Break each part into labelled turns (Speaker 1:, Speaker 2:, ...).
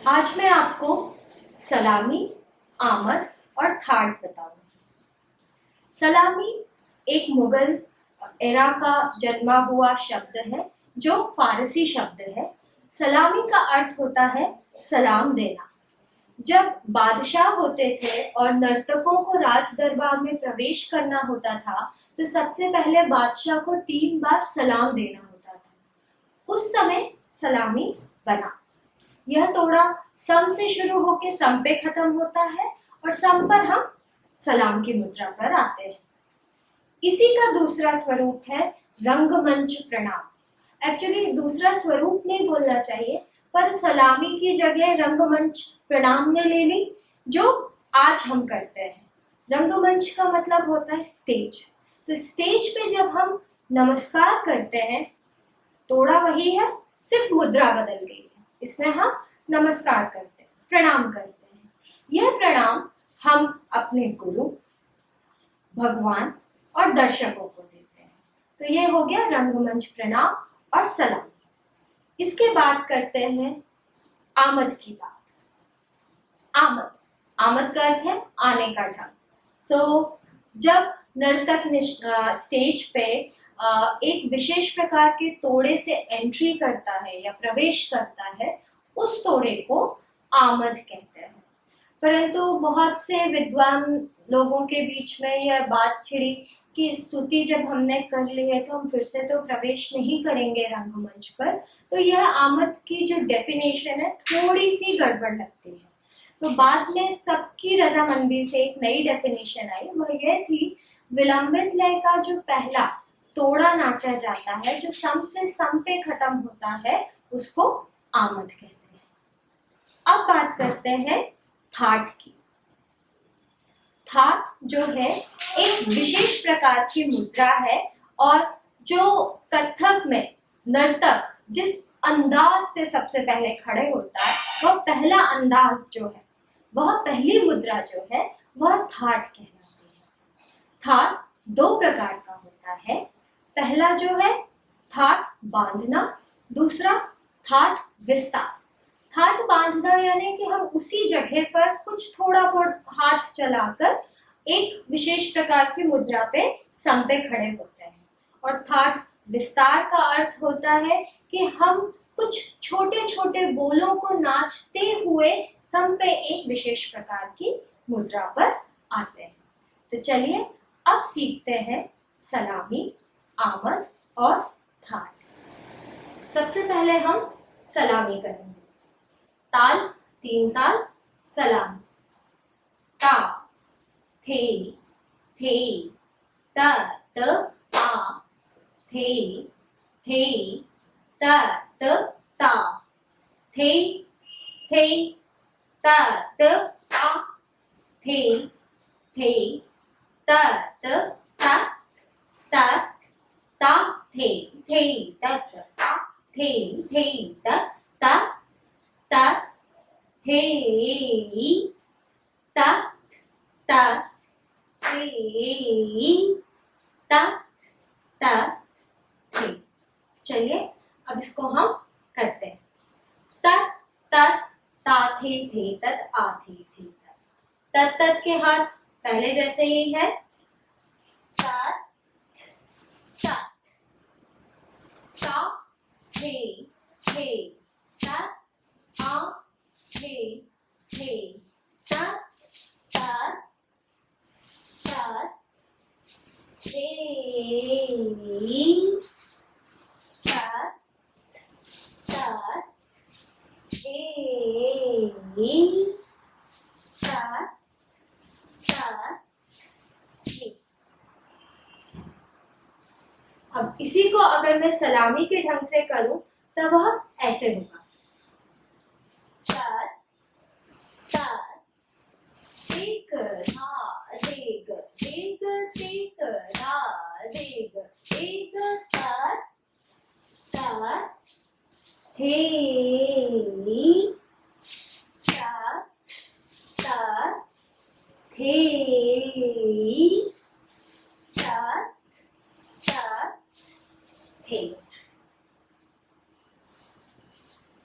Speaker 1: आज मैं आपको सलामी, आमद और थाट बताऊंगी। सलामी एक मुगल एरा का जन्मा हुआ शब्द है जो फारसी शब्द है। सलामी का अर्थ होता है सलाम देना। जब बादशाह होते थे और नर्तकों को राज दरबार में प्रवेश करना होता था तो सबसे पहले बादशाह को 3 बार सलाम देना होता था। उस समय सलामी बना। यह तोड़ा सम से शुरू होकर सम पे खत्म होता है और सम पर हम सलाम की मुद्रा पर आते हैं। इसी का दूसरा स्वरूप है रंगमंच प्रणाम। एक्चुअली दूसरा स्वरूप नहीं बोलना चाहिए, पर सलामी की जगह रंगमंच प्रणाम ने ले ली, जो आज हम करते हैं। रंगमंच का मतलब होता है स्टेज। तो स्टेज पे जब हम नमस्कार करते हैं, तोड़ा वही है, सिर्फ मुद्रा बदल गई है। इसमें हम नमस्कार करते हैं, प्रणाम करते हैं। यह प्रणाम हम अपने गुरु, भगवान और दर्शकों को देते हैं। तो ये हो गया रंगमंच प्रणाम और सलाम। इसके बाद करते हैं आमद की बात। आमद आमद का अर्थ है आने का ढंग। तो जब नर्तक स्टेज पे एक विशेष प्रकार के तोड़े से एंट्री करता है या प्रवेश करता है, उस तोड़े को आमद कहते हैं। परंतु बहुत से विद्वान लोगों के बीच में यह बात छिड़ी कि स्तुति जब हमने कर ली है तो हम फिर से तो प्रवेश नहीं करेंगे रंगमंच पर। तो यह आमद की जो डेफिनेशन है थोड़ी सी गड़बड़ लगती है। तो बाद में सबकी रजामंदी से एक नई डेफिनेशन आई, वह यह थी विलंबित लय का जो पहला तोड़ा नाचा जाता है, जो सम से सम पे खत्म होता है, उसको आमद कहते हैं। अब बात करते हैं थाट की। थाट जो है एक विशेष प्रकार की मुद्रा है और जो कथक में नर्तक जिस अंदाज से सबसे पहले खड़े होता है, वह पहला अंदाज जो है, वह पहली मुद्रा जो है, वह थाट कहलाती है। थाट 2 प्रकार का होता है। पहला जो है थाट बांधना, दूसरा थाट विस्तार। थाट बांधना यानी कि हम उसी जगह पर कुछ थोड़ा बहुत हाथ चलाकर एक विशेष प्रकार की मुद्रा पे सम पे खड़े होते हैं। और थाट विस्तार का अर्थ होता है कि हम कुछ छोटे छोटे बोलों को नाचते हुए सम पे एक विशेष प्रकार की मुद्रा पर आते हैं। तो चलिए अब सीखते हैं सलामी, आमद और थाट। सबसे पहले हम सलामी करेंगे। ताल 3 ताल सलामी। ता थे थे त त आ थे थे त त ता थे थे त त आ थे थे त त ता त ता थे थे त त आ थे थे त ता ता थे ता ता थे ता ता थे। चलिए अब इसको हम करते हैं। तत तत ता थे तत आ थे तत। तत तत के हाथ पहले जैसे ही है। तत तत ता थे तत आ थे तत तत तत थे तत तत थे तत तत थे। अब इसी को अगर मैं सलामी के ढंग से करूं तब वह ऐसे होगा। तत तत एक धा देग देग देग धा देग देग तत तत थे तत तत थे तत तत थे।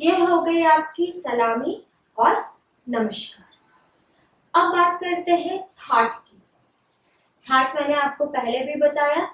Speaker 1: यह हो गई आपकी सलामी और नमस्कार। अब बात करते हैं थाट की। थाट मैंने आपको पहले भी बताया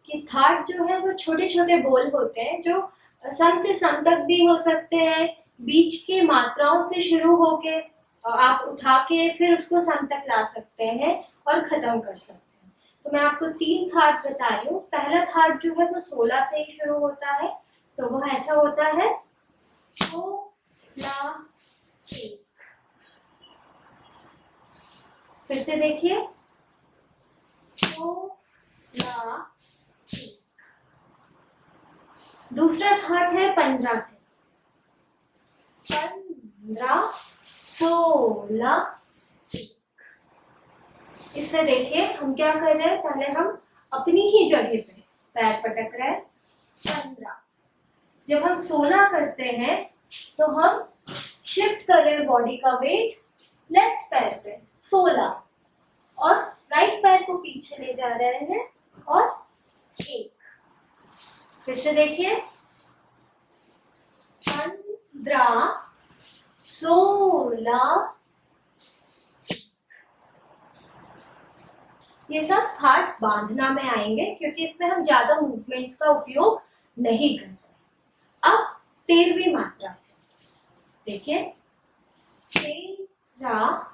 Speaker 1: कि थाट जो है वो छोटे छोटे बोल होते हैं जो सम से सम तक भी हो सकते हैं, बीच के मात्राओं से शुरू होके आप उठा के फिर उसको सम तक ला सकते हैं और खत्म कर सकते हैं। तो मैं आपको 3 थाट बता रही हूँ। पहला थाट जो है वो 16 से ही शुरू होता है, तो वो ऐसा होता है सो ला के। फिर से देखिए सो ला के। दूसरा थाट है 15 से, 15 16 इसमें देखिए हम क्या कर रहे हैं, पहले हम अपनी ही जगह पे पैर पटक रहे हैं 15। जब हम 16 करते हैं तो हम शिफ्ट कर रहे हैं बॉडी का वेट लेफ्ट पैर पे 16 और राइट पैर को पीछे ले जा रहे हैं और 1। फिर से देखिए 15 16। ये सब थाट बांधना में आएंगे क्योंकि इसमें हम ज्यादा मूवमेंट्स का उपयोग नहीं करते। अब 13वीं मात्रा से देखिए 13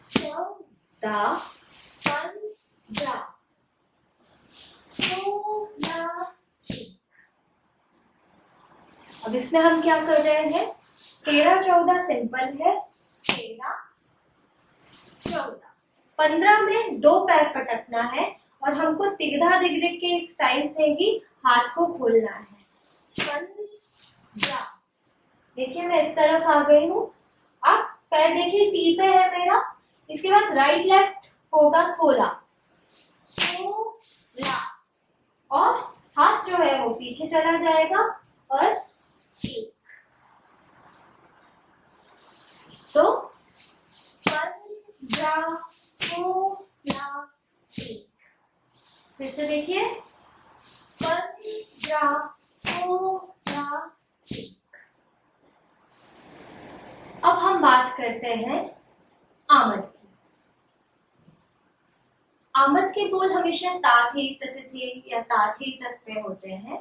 Speaker 1: 14 15 16। अब इसमें हम क्या कर रहे हैं, 13 14 सिंपल है, 13 14। 15 में 2 पैर पटकना है और हमको तिगधा दिगदिग के स्टाइल से ही हाथ को खोलना है। 15। देखिए मैं इस तरफ आ गई हूँ। अब पैर देखिए टी पे है मेरा, इसके बाद राइट लेफ्ट होगा 16 और हाथ जो है वो पीछे चला जाएगा और 1। तो 15 16 1। फिर से देखिए 15 16 1। अब हम बात करते हैं आमद की। आमद के बोल हमेशा ता थे तत थे या ता थे तत पे होते हैं,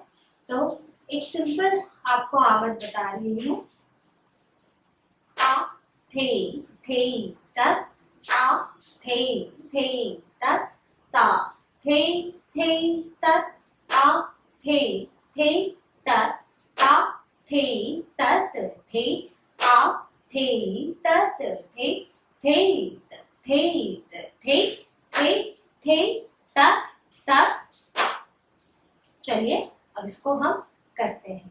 Speaker 1: तो एक सिंपल आपको आमद बता रही हूँ। आ थे तत, आ थे तत, ता थे तत, आ थे तत, ता थे तत थे, आ थे तत थे तत तत। चलिए अब इसको हम करते हैं।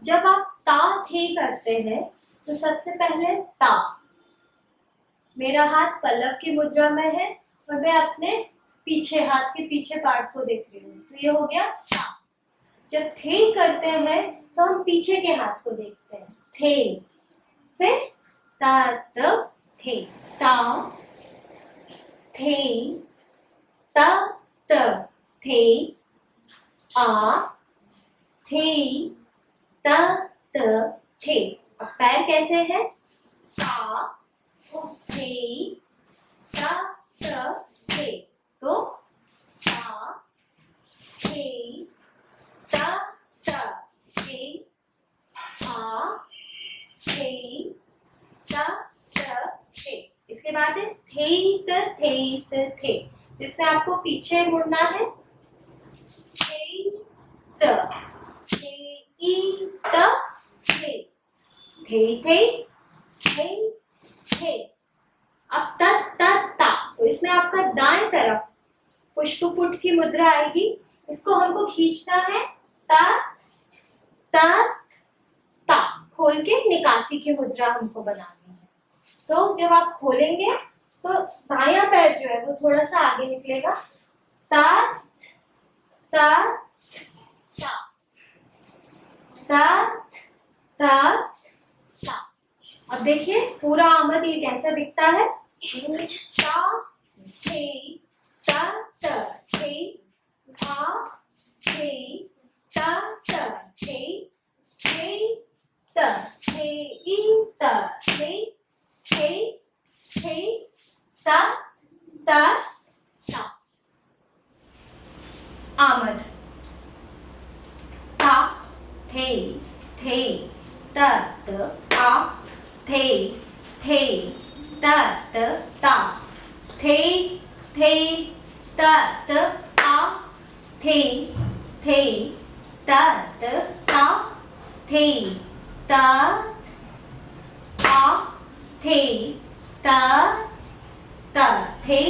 Speaker 1: जब आप ता थे करते हैं तो सबसे पहले ता, मेरा हाथ पल्लव की मुद्रा में है और मैं अपने पीछे हाथ के पीछे पार्ट को देख रही हूँ, तो ये हो गया ता। जब थे करते हैं तो हम पीछे के हाथ को देखते हैं, थे, फिर तत थे, ता थे तत थे, आ थे तत थे। अब पैर कैसे है, ता थे तत थे, तो ता थे तत थे, आ थे तत थे। इसके बाद है थे, जिसमें आपको पीछे मुड़ना है, थे। अब ता, तो इसमें आपका दाएं तरफ पुष्पपुट की मुद्रा आएगी, इसको हमको खींचना है, ता खोल के निकासी की मुद्रा हमको बनानी है। तो जब आप खोलेंगे तो दायां पैर जो है वो थोड़ा सा आगे निकलेगा, ता ता ता ता ता ता। अब देखिए पूरा आमद ये कैसा दिखता है, ता थे ता ता थे आ थे ता ता थे ता थे ई ता थे ता ता ता। आमद ता थे त आ थे त ता थे त आ थे त ता थे त आ थे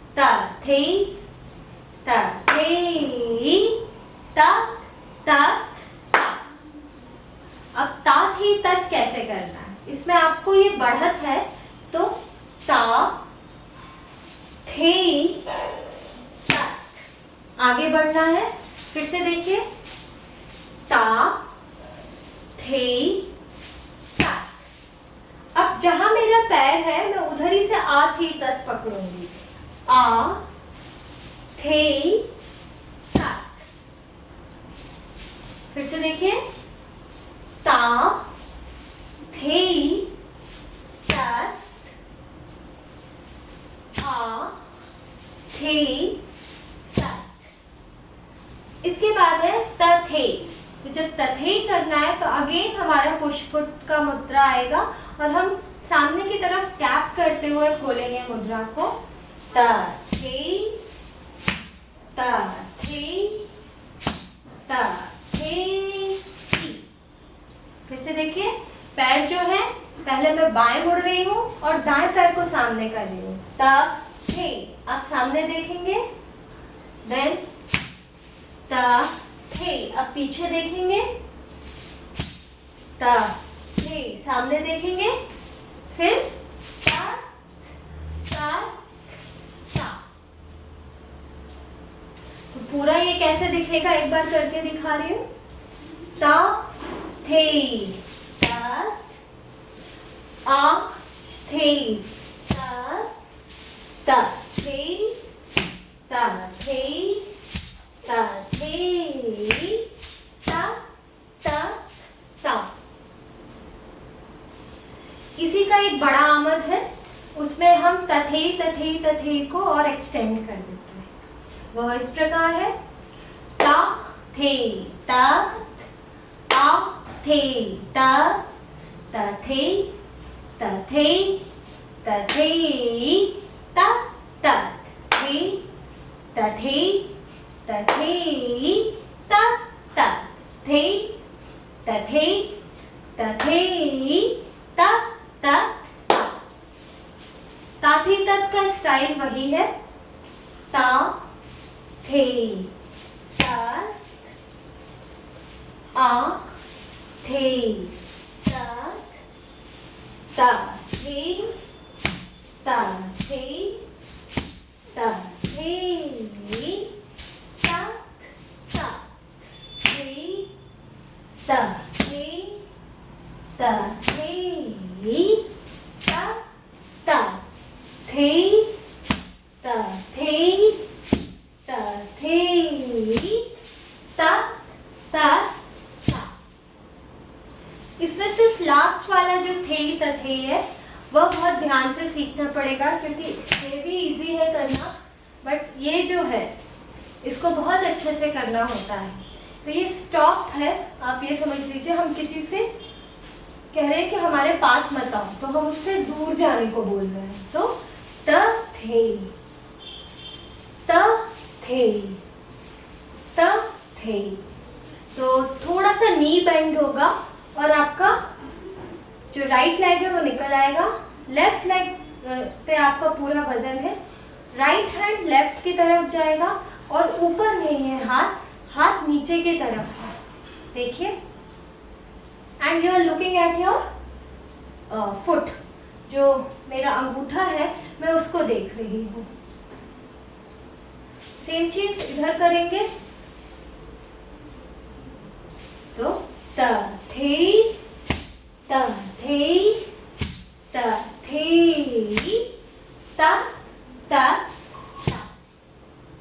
Speaker 1: त थे त थे त अब ता थी तच कैसे करना है, इसमें आपको ये बढ़त है तो ता थे तच आगे बढ़ना है। फिर से देखिए ता थे तच। अब जहां मेरा पैर है मैं उधर ही से आ थी तच पकड़ूंगी, आ थे तच। फिर से देखिए ता थे तच आ थे तच। इसके बाद है तथे। तो जब तथे करना है तो अगेन हमारा पुष्पुट का मुद्रा आएगा और हम सामने की तरफ टैप करते हुए खोलेंगे मुद्रा को, तथे तथे तथे। फिर से देखिए पैर जो है पहले मैं बाएं मुड़ रही हूँ और दाएं पैर को सामने कर रही हूँ, थे। आप सामने देखेंगे, देन थे। अब पीछे देखेंगे, थे। सामने देखेंगे, फिर ता। तो पूरा ये कैसे दिखेगा एक बार करके दिखा रही हूँ, ता थे तच आ थे तथे तथे तथे ता। इसी का एक बड़ा आमद है, उसमें हम तथे को और एक्सटेंड कर देते हैं। वह इस प्रकार है, ता थे तथ आ थे तथे तथे तथे ता तथे तथे तथे ता तथे तथे तथे ता ता। ताथी तत् का स्टाइल वही है, ता थे तथ आ थे तथ तथे तथे तथे तथ तथे तथे इसमें सिर्फ लास्ट वाला जो थे तथे है वह बहुत ध्यान से सीखना पड़ेगा, क्योंकि ये भी इजी है करना, बट ये जो है इसको बहुत अच्छे से करना होता है। तो ये स्टॉप है, आप ये समझ लीजिए हम किसी से कह रहे हैं कि हमारे पास मत आओ, तो हम उससे दूर जाने को बोल रहे हैं। तो थे तो थोड़ा सा नी बेंड होगा और आपका जो राइट लेग है वो निकल आएगा, लेफ्ट लेग पे आपका पूरा वजन है, राइट हैंड लेफ्ट की तरफ जाएगा और ऊपर नहीं है हाथ नीचे की तरफ है, देखिए। And you are looking at your foot, जो मेरा अंगूठा है मैं उसको देख रही हूँ। सेम चीज इधर करेंगे।